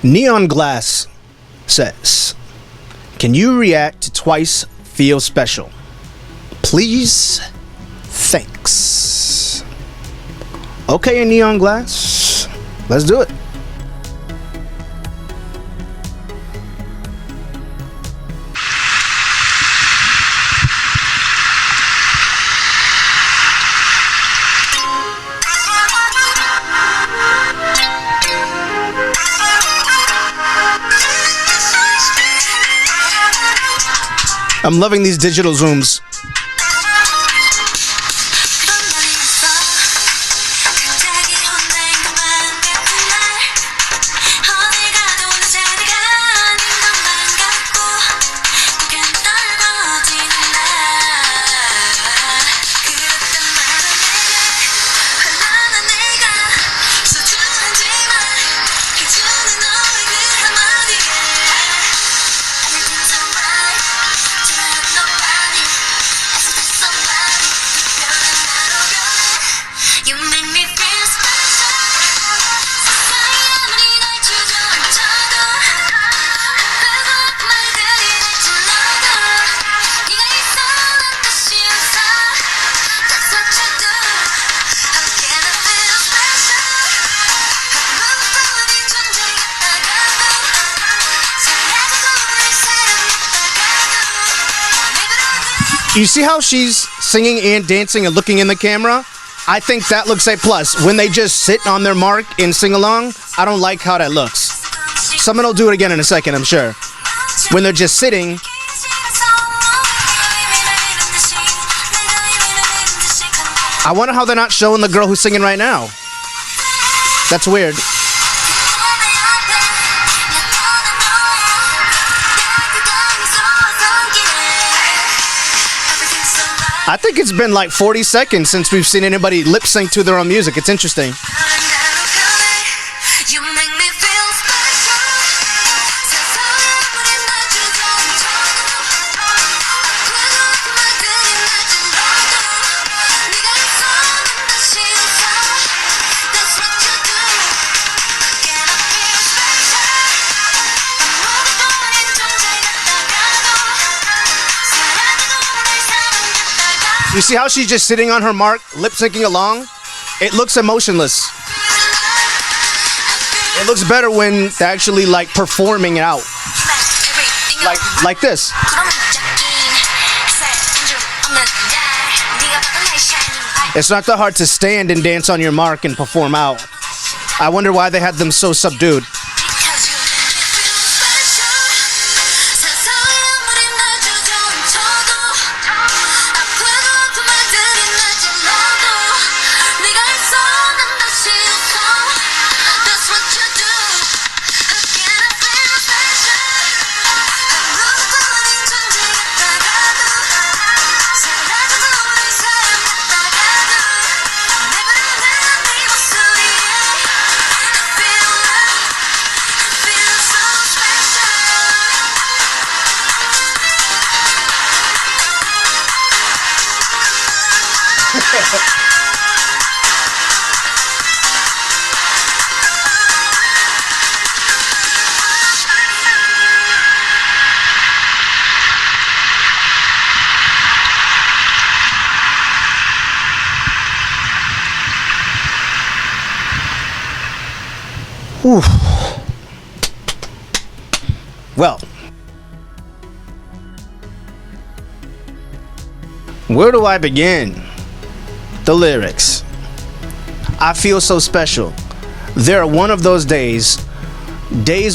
Neon Glass says, can you react to Twice Feel Special? Please, thanks. Okay, Neon Glass, let's do it. I'm loving these digital zooms. You see how she's singing and dancing and looking in the camera? I think that looks a plus. When they just sit on their mark and sing along, I don't like how that looks. Someone will do it again in a second, I'm sure. When they're just sitting. I wonder how they're not showing the girl who's singing right now. That's weird. I think it's been like 40 seconds since we've seen anybody lip sync to their own music. It's interesting. You see how she's just sitting on her mark, lip syncing along? It looks emotionless. It looks better when they're actually like performing it out. Like this. It's not that hard to stand and dance on your mark and perform out. I wonder why they had them so subdued. Whew. Well, where do I begin? The lyrics. I feel so special. There are one of those days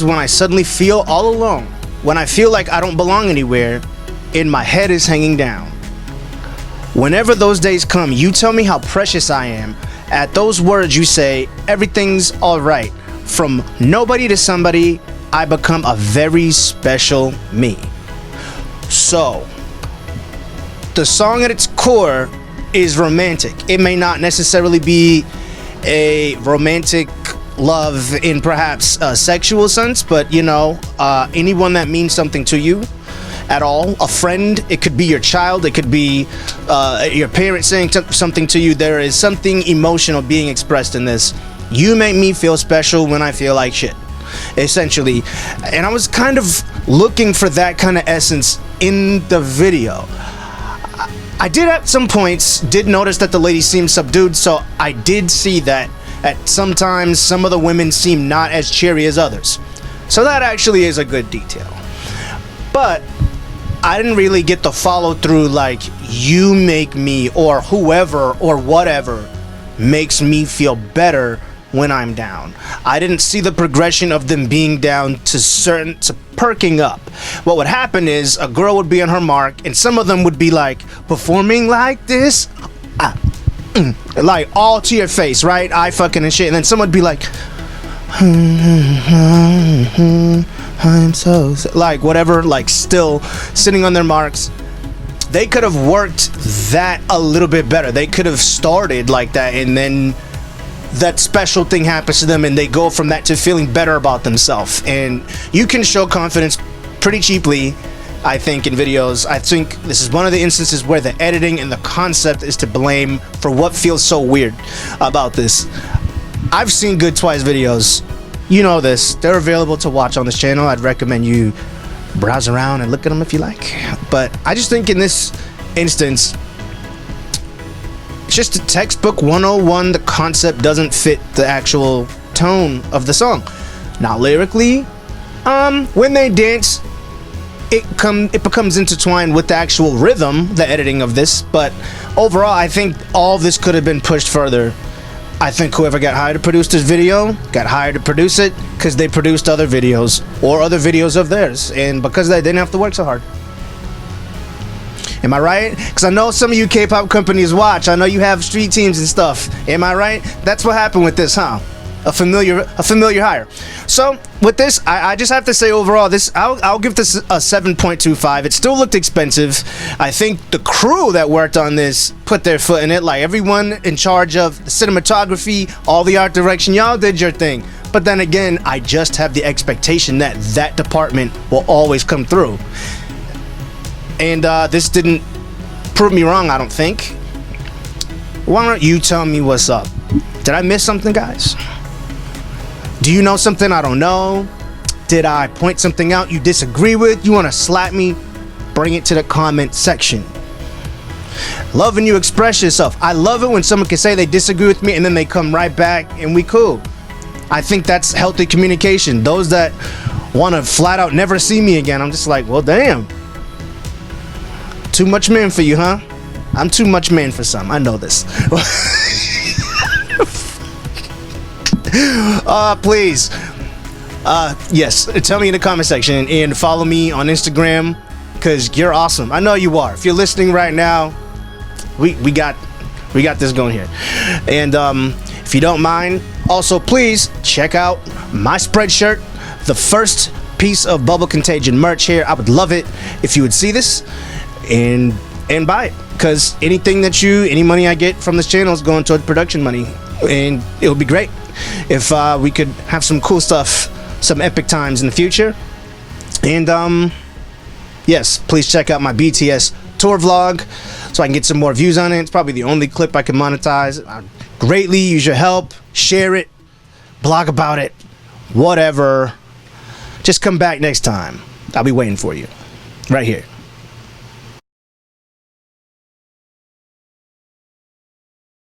when I suddenly feel all alone, when I feel like I don't belong anywhere, and my head is hanging down. Whenever those days come, you tell me how precious I am. At those words you say, everything's alright. From nobody to somebody, I become a very special me. So, the song at its core is romantic. It may not necessarily be a romantic love in perhaps a sexual sense, but you know, anyone that means something to you at all, a friend, it could be your child, it could be your parents saying something to you. There is something emotional being expressed in this. You make me feel special when I feel like shit. essentially. And I was kind of looking for that kind of essence in the video. I did at some points did notice that the lady seemed subdued, so I did see that at sometimes some of the women seem not as cheery as others. So that actually is a good detail. But I didn't really get the follow through, like, you make me, or whoever or whatever makes me feel better when I'm down. I didn't see the progression of them being down to perking up. What would happen is a girl would be on her mark, and some of them would be like performing like this, like all to your face, right? Eye fucking and shit, and then someone would be like, I'm so like whatever, like still sitting on their marks. They could have worked that a little bit better. They could have started like that, and then that special thing happens to them and they go from that to feeling better about themselves. And you can show confidence pretty cheaply, I think, in videos. I think this is one of the instances where the editing and the concept is to blame for what feels so weird about this. I've seen Good Twice videos. You know this. They're available to watch on this channel. I'd recommend you browse around and look at them if you like. But I just think in this instance, it's just a textbook 101. The concept doesn't fit the actual tone of the song. Not lyrically. When they dance, it becomes intertwined with the actual rhythm, the editing of this. But overall, I think all this could have been pushed further. I think whoever got hired to produce this video got hired to produce it because they produced other videos or other videos of theirs, and because they didn't have to work so hard. Am I right? Because I know some of you K-pop companies watch. I know you have street teams and stuff. Am I right? That's what happened with this, huh? A familiar hire. So with this, I just have to say overall, this I'll give this a 7.25. It still looked expensive. I think the crew that worked on this put their foot in it. Like everyone in charge of the cinematography, all the art direction, y'all did your thing. But then again, I just have the expectation that that department will always come through. And this didn't prove me wrong, I don't think. Why don't you tell me what's up? Did I miss something, guys? Do you know something I don't know? Did I point something out you disagree with? You want to slap me? Bring it to the comment section. Love when you express yourself. I love it when someone can say they disagree with me and then they come right back and we cool. I think that's healthy communication. Those that want to flat out never see me again, I'm just like, well, damn. Too much man for you, huh? I'm too much man for some. I know this. Please, yes, tell me in the comment section and follow me on Instagram because you're awesome. I know you are. If you're listening right now, we got this going here. And if you don't mind, also please check out my Spreadshirt, the first piece of Bubble Contagion merch here. I would love it if you would see this and buy it, because any money I get from this channel is going toward production money, and it would be great if we could have some cool stuff, some epic times in the future. And yes, please check out my BTS tour vlog so I can get some more views on it. It's probably the only clip I can monetize. I greatly use your help. Share it, blog about it, whatever. Just come back next time. I'll be waiting for you right here.